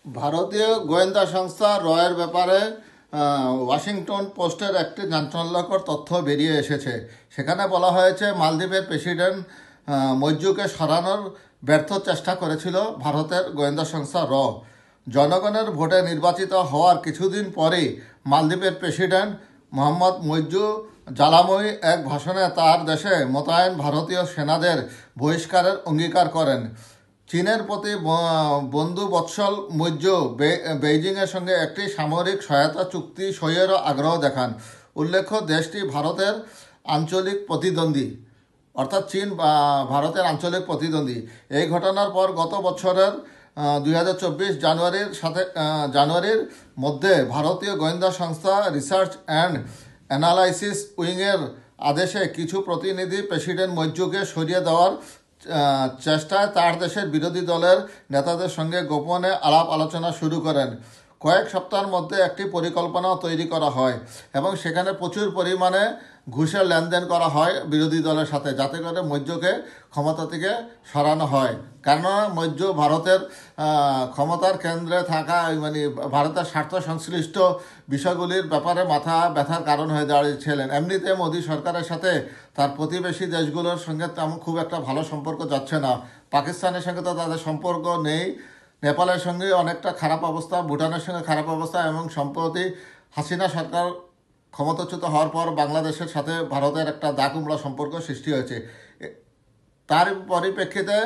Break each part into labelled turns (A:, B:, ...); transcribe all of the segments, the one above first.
A: ভারতীয় গোয়েন্দা সংস্থা রয়ের ব্যাপারে ওয়াশিংটন পোস্টের একটি চাঞ্চল্যকর তথ্য বেরিয়ে এসেছে। সেখানে বলা হয়েছে মালদ্বীপের প্রেসিডেন্ট মইজুকে সরানোর ব্যর্থ চেষ্টা করেছিল ভারতের গোয়েন্দা সংস্থা জনগণের ভোটে নির্বাচিত হওয়ার কিছুদিন পরেই মালদ্বীপের প্রেসিডেন্ট মোহাম্মদ মইজু জ্বালাময়ী এক ভাষণে তার দেশে মোতায়েন ভারতীয় সেনাদের বহিষ্কারের অঙ্গীকার করেন। চীনের প্রতি বন্ধু বৎসল মৈত্র বেইজিংয়ের সঙ্গে একটি সামরিক সহায়তা চুক্তি সইয়েরও আগ্রহ দেখান। উল্লেখ্য, দেশটি ভারতের আঞ্চলিক প্রতিদ্বন্দ্বী, অর্থাৎ চীন ভারতের আঞ্চলিক প্রতিদ্বন্দ্বী। এই ঘটনার পর গত বছরের 2024 জানুয়ারির মধ্যে ভারতীয় গোয়েন্দা সংস্থা রিসার্চ অ্যান্ড অ্যানালাইসিস উইংয়ের আদেশে কিছু প্রতিনিধি প্রেসিডেন্ট মৈজুকে সরিয়ে দেওয়ার চেষ্টায় তার দেশের বিরোধী দলের নেতাদের সঙ্গে গোপনে আলাপ আলোচনা শুরু করেন। কয়েক সপ্তাহের মধ্যে একটি পরিকল্পনা তৈরি করা হয় এবং সেখানে প্রচুর পরিমাণে ঘুষের লেনদেন করা হয় বিরোধী দলের সাথে, যাতে করে মৈজুকে ক্ষমতা থেকে সরানো হয়। কেননা মৈজু ভারতের ক্ষমতার কেন্দ্রে থাকা, মানে ভারতের স্বার্থ সংশ্লিষ্ট বিষয়গুলির ব্যাপারে মাথা ব্যথার কারণ হয়ে দাঁড়িয়েছিলেন। এমনিতে মোদী সরকারের সাথে তার প্রতিবেশী দেশগুলোর সঙ্গে তেমন খুব একটা ভালো সম্পর্ক যাচ্ছে না। পাকিস্তানের সঙ্গে তো তাদের সম্পর্ক নেই, নেপালের সঙ্গে অনেকটা খারাপ অবস্থা, ভুটানের সঙ্গে খারাপ অবস্থা, এবং সম্প্রতি হাসিনা সরকার ক্ষমতাচ্যুত হওয়ার পর বাংলাদেশের সাথে ভারতের একটা দাকুমড়া সম্পর্ক সৃষ্টি হয়েছে। তার পরিপ্রেক্ষিতে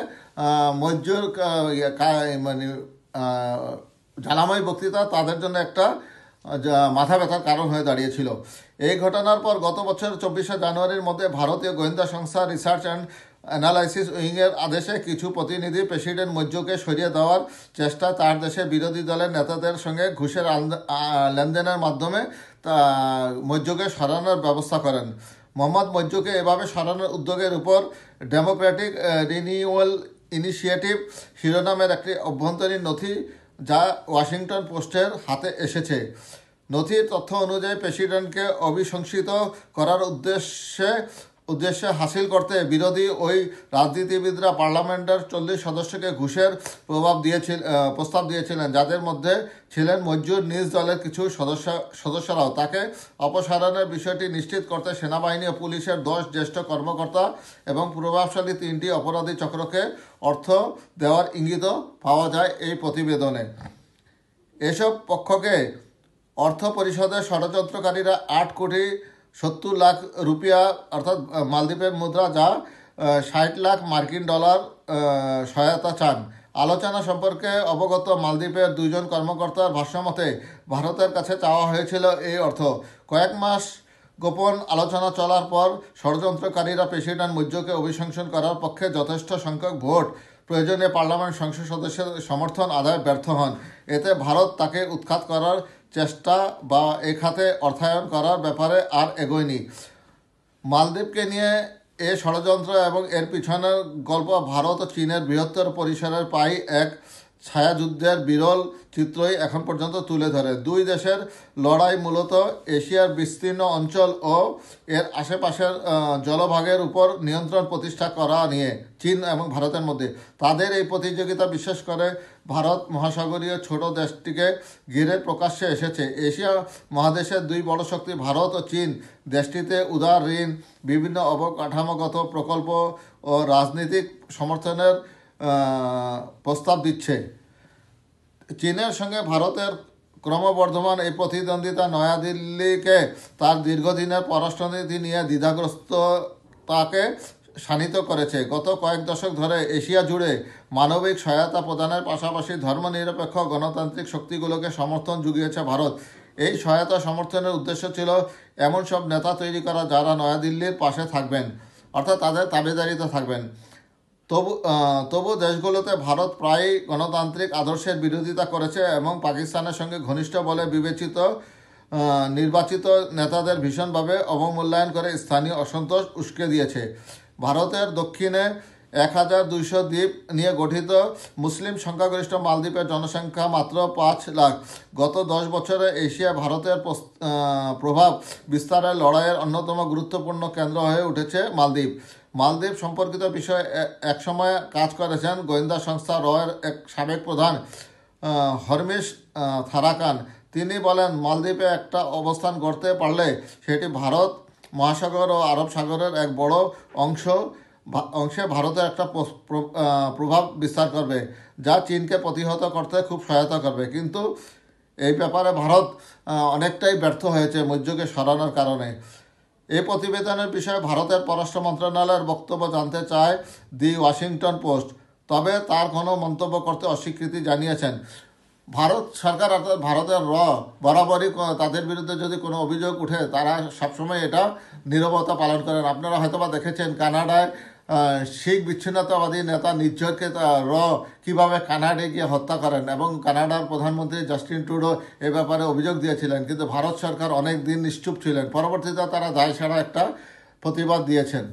A: মৈজুর মানে জ্বালাময়ী বক্তৃতা তাদের জন্য একটা মাথা ব্যথার কারণ হয়ে দাঁড়িয়েছিল। এই ঘটনার পর গত বছর 24শে জানুয়ারির মধ্যে ভারতীয় গোয়েন্দা সংস্থা রিসার্চ অ্যান্ড অ্যানালাইসিস উইংয়ের আদেশে কিছু প্রতিনিধি প্রেসিডেন্ট মৈজুকে সরিয়ে দেওয়ার চেষ্টা তার দেশের বিরোধী দলের নেতাদের সঙ্গে ঘুষের লেনদেনের মাধ্যমে মৈজুকে সরানোর ব্যবস্থা করেন। মোহাম্মদ মৈজুকে এভাবে সরানোর উদ্যোগের উপর ডেমোক্রেটিক রিনিউয়াল ইনিশিয়েটিভ শিরোনামের একটি অভ্যন্তরীণ নথি যা ওয়াশিংটন পোস্টের হাতে এসেছে। নথির তথ্য অনুযায়ী প্রেসিডেন্টকে অভিশংসিত করার উদ্দেশ্যে হাসিল করতে বিরোধী ওই রাজনীতিবিদরা পার্লামেন্টের 40 সদস্যকে ঘুষের প্রস্তাব দিয়েছিলেন, যাদের মধ্যে ছিলেন মৈজুর নিজ দলের কিছু সদস্যরাও। তাকে অপসারণের বিষয়টি নিশ্চিত করতে সেনাবাহিনী ও পুলিশের 10 জ্যেষ্ঠ কর্মকর্তা এবং প্রভাবশালী 3টি অপরাধী চক্রকে অর্থ দেওয়ার ইঙ্গিত পাওয়া যায় এই প্রতিবেদনে। এসব পক্ষকে অর্থ পরিশোধের ষড়যন্ত্রকারীরা 8 কোটি 70 লাখ রুপিয়া, অর্থাৎ মালদ্বীপের মুদ্রা, যা 60 লাখ মার্কিন ডলার সহায়তা চান। আলোচনা সম্পর্কে অবগত মালদ্বীপের 2 জন কর্মকর্তার ভাষ্যমতে ভারতের কাছে চাওয়া হয়েছিল এই অর্থ। কয়েক মাস গোপন আলোচনা চলার পর ষড়যন্ত্রকারীরা প্রেসিডেন্ট মৈজুকে অভিশংসন করার পক্ষে যথেষ্ট সংখ্যক ভোট প্রয়োজনে পার্লামেন্ট সংসদ সদস্যের সমর্থন আদায় ব্যর্থ হন। এতে ভারত তাকে উৎখাত করার চেষ্টা বা এ খাতে অর্থায়ন করার ব্যাপারে আর এগোয়নি। মালদ্বীপকে নিয়ে এ ষড়যন্ত্র এবং এর পিছনের গল্প ভারত ও চীনের বৃহত্তর পরিসরের প্রায় এক ছায়াযুদ্ধের বিরল চিত্রই এখন পর্যন্ত তুলে ধরে। দুই দেশের লড়াই মূলত এশিয়ার বিস্তীর্ণ অঞ্চল ও এর আশেপাশের জলভাগের উপর নিয়ন্ত্রণ প্রতিষ্ঠা করা নিয়ে চীন এবং ভারতের মধ্যে। তাদের এই প্রতিযোগিতা বিশেষ করে ভারত মহাসাগরীয় ছোট দেশটিকে ঘিরে প্রকাশ্যে এসেছে। এশিয়া মহাদেশের 2 বড় শক্তি ভারত ও চীন দেশটিতে উদার ঋণ, বিভিন্ন অবকাঠামোগত প্রকল্প ও রাজনৈতিক সমর্থনের প্রস্তাব দিচ্ছে। চীনের সঙ্গে ভারতের ক্রমবর্ধমান এই প্রতিদ্বন্দ্বিতা নয়াদিল্লিকে তার দীর্ঘদিনের পররাষ্ট্রনীতি নিয়ে দ্বিধাগ্রস্ততাকে শানিত করেছে। গত কয়েক দশক ধরে এশিয়া জুড়ে মানবিক সহায়তা প্রদানের পাশাপাশি ধর্মনিরপেক্ষ গণতান্ত্রিক শক্তিগুলোকে সমর্থন জুগিয়েছে ভারত। এই সহায়তা সমর্থনের উদ্দেশ্য ছিল এমন সব নেতা তৈরি করা যারা নয়াদিল্লির পাশে থাকবেন, অর্থাৎ তাদের তাবেদারিতে থাকবেন। তবু দেশগুলোতে ভারত প্রায়ই গণতান্ত্রিক আদর্শের বিরোধিতা করেছে এবং পাকিস্তানের সঙ্গে ঘনিষ্ঠ বলে বিবেচিত নির্বাচিত নেতাদের ভীষণভাবে অবমূল্যায়ন করে স্থানীয় অসন্তোষ উস্কে দিয়েছে। ভারতের দক্ষিণে 1200 দ্বীপ নিয়ে গঠিত মুসলিম সংখ্যাগরিষ্ঠ মালদ্বীপের জনসংখ্যা মাত্র 5 লাখ। গত 10 বছরে এশিয়ায় ভারতের প্রভাব বিস্তারের লড়াইয়ের অন্যতম গুরুত্বপূর্ণ কেন্দ্র হয়ে উঠেছে মালদ্বীপ সম্পর্কিত বিষয়ে একসময় কাজ করেছেন গোয়েন্দা সংস্থা রয়ের এক সাবেক প্রধান হরমিশ থারাকান, তিনি বলেন মালদ্বীপে একটা অবস্থান করতে পারলে সেটি ভারত মহাসাগর ও আরব সাগরের এক বড় অংশে ভারতের একটা প্রভাব বিস্তার করবে, যা চীনকে প্রতিহত করতে খুব সহায়তা করবে। কিন্তু এই ব্যাপারে ভারত অনেকটাই ব্যর্থ হয়েছে মৈত্রীকে সরানোর কারণে। এই প্রতিবেদনের বিষয়ে ভারতের পররাষ্ট্র মন্ত্রণালয়ের বক্তব্য জানতে চায় দি ওয়াশিংটন পোস্ট, তবে তার কোনো মন্তব্য করতে অস্বীকৃতি জানিয়েছেন। ভারত সরকার অর্থাৎ ভারতের বরাবরই তাদের বিরুদ্ধে যদি কোনো অভিযোগ উঠে তারা সবসময় এটা নীরবতা পালন করেন। আপনারা হয়তোবা দেখেছেন কানাডায় শিখ বিচ্ছিন্নতাবাদী নেতা নির্ঝরকে কীভাবে কানাডায় গিয়ে হত্যা করেন, এবং কানাডার প্রধানমন্ত্রী জাস্টিন ট্রুডো এ ব্যাপারে অভিযোগ দিয়েছিলেন, কিন্তু ভারত সরকার অনেক দিন নিশ্চুপ ছিলেন। পরবর্তীতে তারা দায় ছাড়া একটা প্রতিবাদ দিয়েছেন।